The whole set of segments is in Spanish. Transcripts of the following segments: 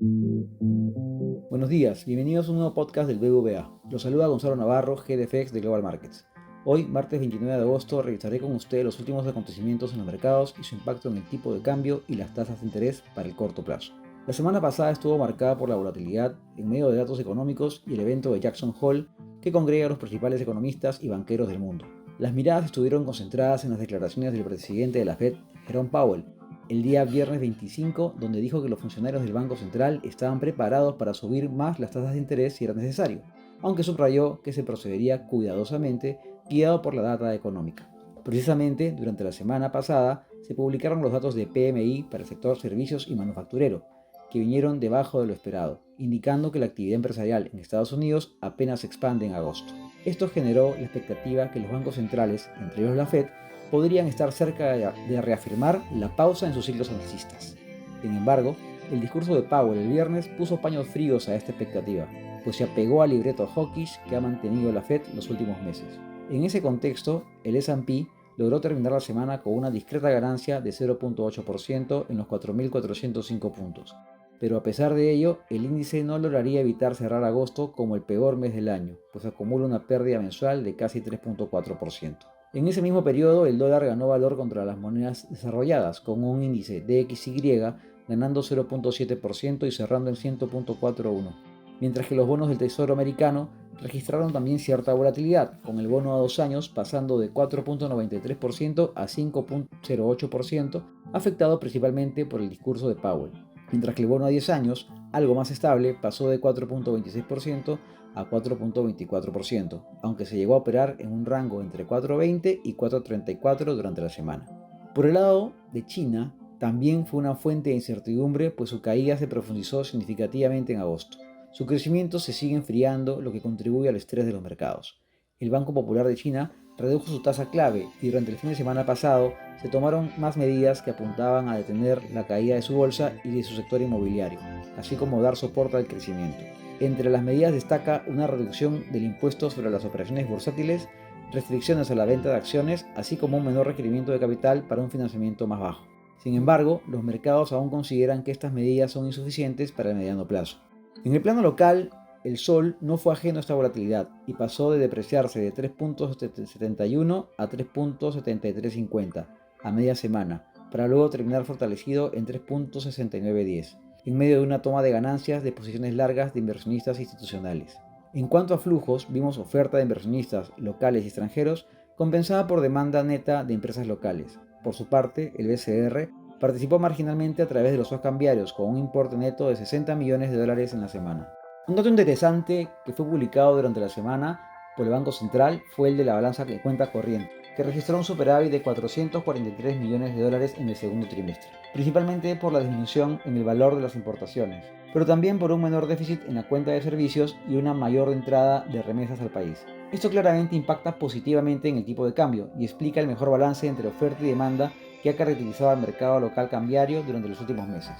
Buenos días, bienvenidos a un nuevo podcast del BBVA. Los saluda Gonzalo Navarro, Head FX de Global Markets. Hoy, martes 29 de agosto, revisaré con ustedes los últimos acontecimientos en los mercados y su impacto en el tipo de cambio y las tasas de interés para el corto plazo. La semana pasada estuvo marcada por la volatilidad en medio de datos económicos y el evento de Jackson Hole que congrega a los principales economistas y banqueros del mundo. Las miradas estuvieron concentradas en las declaraciones del presidente de la Fed, Jerome Powell, el día viernes 25, donde dijo que los funcionarios del Banco Central estaban preparados para subir más las tasas de interés si era necesario, aunque subrayó que se procedería cuidadosamente guiado por la data económica. Precisamente, durante la semana pasada, se publicaron los datos de PMI para el sector servicios y manufacturero, que vinieron debajo de lo esperado, indicando que la actividad empresarial en Estados Unidos apenas se expande en agosto. Esto generó la expectativa que los bancos centrales, entre ellos la Fed, podrían estar cerca de reafirmar la pausa en sus ciclos alcistas. Sin embargo, el discurso de Powell el viernes puso paños fríos a esta expectativa, pues se apegó al libreto hawkish que ha mantenido la Fed los últimos meses. En ese contexto, el S&P logró terminar la semana con una discreta ganancia de 0.8% en los 4.405 puntos, pero a pesar de ello, el índice no lograría evitar cerrar agosto como el peor mes del año, pues acumula una pérdida mensual de casi 3.4%. En ese mismo periodo, el dólar ganó valor contra las monedas desarrolladas, con un índice DXY ganando 0.7% y cerrando en 100.41, mientras que los bonos del Tesoro americano registraron también cierta volatilidad, con el bono a 2 años pasando de 4.93% a 5.08%, afectado principalmente por el discurso de Powell, mientras que el bono a 10 años, algo más estable, pasó de 4.26% a 4.24%, aunque se llegó a operar en un rango entre 4.20 y 4.34 durante la semana. Por el lado de China, también fue una fuente de incertidumbre, pues su caída se profundizó significativamente en agosto. Su crecimiento se sigue enfriando, lo que contribuye al estrés de los mercados. El Banco Popular de China redujo su tasa clave y durante el fin de semana pasado se tomaron más medidas que apuntaban a detener la caída de su bolsa y de su sector inmobiliario, así como dar soporte al crecimiento. Entre las medidas destaca una reducción del impuesto sobre las operaciones bursátiles, restricciones a la venta de acciones, así como un menor requerimiento de capital para un financiamiento más bajo. Sin embargo, los mercados aún consideran que estas medidas son insuficientes para el mediano plazo. En el plano local, el sol no fue ajeno a esta volatilidad y pasó de depreciarse de 3.71 a 3.7350 a media semana, para luego terminar fortalecido en 3.6910, en medio de una toma de ganancias de posiciones largas de inversionistas institucionales. En cuanto a flujos, vimos oferta de inversionistas locales y extranjeros compensada por demanda neta de empresas locales. Por su parte, el BCR participó marginalmente a través de los swaps cambiarios con un importe neto de $60 millones en la semana. Un dato interesante que fue publicado durante la semana por el Banco Central fue el de la balanza de cuenta corriente, que registró un superávit de $443 millones en el segundo trimestre, principalmente por la disminución en el valor de las importaciones, pero también por un menor déficit en la cuenta de servicios y una mayor entrada de remesas al país. Esto claramente impacta positivamente en el tipo de cambio y explica el mejor balance entre oferta y demanda que ha caracterizado al mercado local cambiario durante los últimos meses.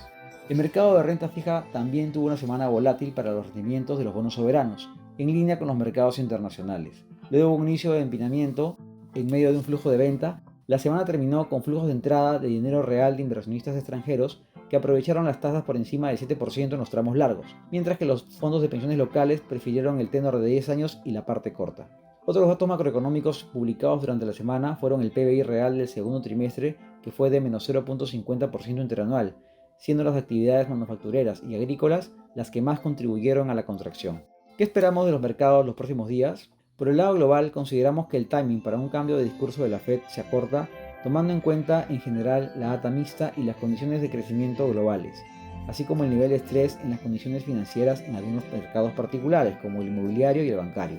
El mercado de renta fija también tuvo una semana volátil para los rendimientos de los bonos soberanos, en línea con los mercados internacionales. Luego de un inicio de empinamiento, en medio de un flujo de venta, la semana terminó con flujos de entrada de dinero real de inversionistas extranjeros que aprovecharon las tasas por encima del 7% en los tramos largos, mientras que los fondos de pensiones locales prefirieron el tenor de 10 años y la parte corta. Otros datos macroeconómicos publicados durante la semana fueron el PBI real del segundo trimestre, que fue de menos 0.50% interanual, siendo las actividades manufactureras y agrícolas las que más contribuyeron a la contracción. ¿Qué esperamos de los mercados los próximos días? Por el lado global, consideramos que el timing para un cambio de discurso de la Fed se acorta, tomando en cuenta en general la data mixta y las condiciones de crecimiento globales, así como el nivel de estrés en las condiciones financieras en algunos mercados particulares, como el inmobiliario y el bancario.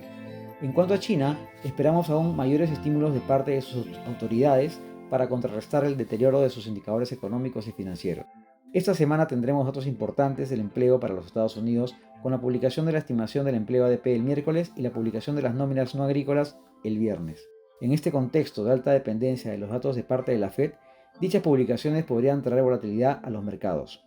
En cuanto a China, esperamos aún mayores estímulos de parte de sus autoridades para contrarrestar el deterioro de sus indicadores económicos y financieros. Esta semana tendremos datos importantes del empleo para los Estados Unidos, con la publicación de la estimación del empleo ADP el miércoles y la publicación de las nóminas no agrícolas el viernes. En este contexto de alta dependencia de los datos de parte de la Fed, dichas publicaciones podrían traer volatilidad a los mercados.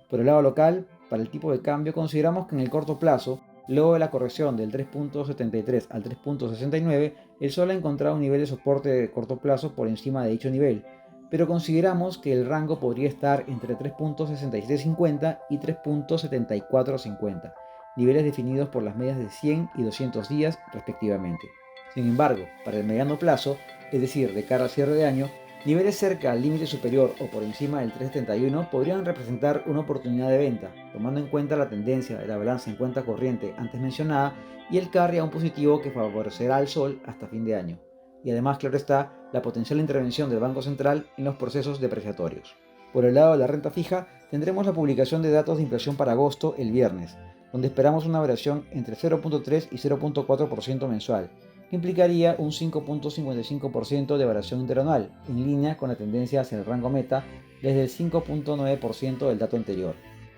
Por el lado local, para el tipo de cambio, consideramos que en el corto plazo, luego de la corrección del 3.73 al 3.69, el sol ha encontrado un nivel de soporte de corto plazo por encima de dicho nivel, pero consideramos que el rango podría estar entre 3.6750 y 3.7450, niveles definidos por las medias de 100 y 200 días respectivamente. Sin embargo, para el mediano plazo, es decir, de cara al cierre de año, niveles cerca al límite superior o por encima del 3.71 podrían representar una oportunidad de venta, tomando en cuenta la tendencia de la balanza en cuenta corriente antes mencionada y el carry a un positivo que favorecerá al sol hasta fin de año. Y además, claro está, la potencial intervención del Banco Central en los procesos depreciatorios. Por el lado de la renta fija, tendremos la publicación de datos de inflación para agosto el viernes, donde esperamos una variación entre 0.3 y 0.4% mensual, que implicaría un 5.55% de variación interanual, en línea con la tendencia hacia el rango meta desde el 5.9% del dato anterior.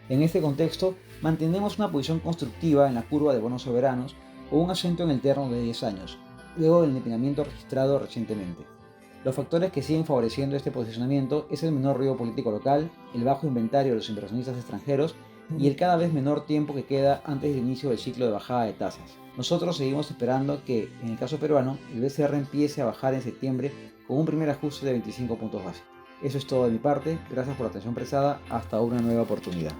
En este contexto, mantenemos una posición constructiva en la curva de bonos soberanos con un asiento en el terno de 10 años, luego del empinamiento registrado recientemente. Los factores que siguen favoreciendo este posicionamiento es el menor ruido político local, el bajo inventario de los inversionistas extranjeros y el cada vez menor tiempo que queda antes del inicio del ciclo de bajada de tasas. Nosotros seguimos esperando que, en el caso peruano, el BCR empiece a bajar en septiembre con un primer ajuste de 25 puntos base. Eso es todo de mi parte, gracias por la atención prestada, hasta una nueva oportunidad.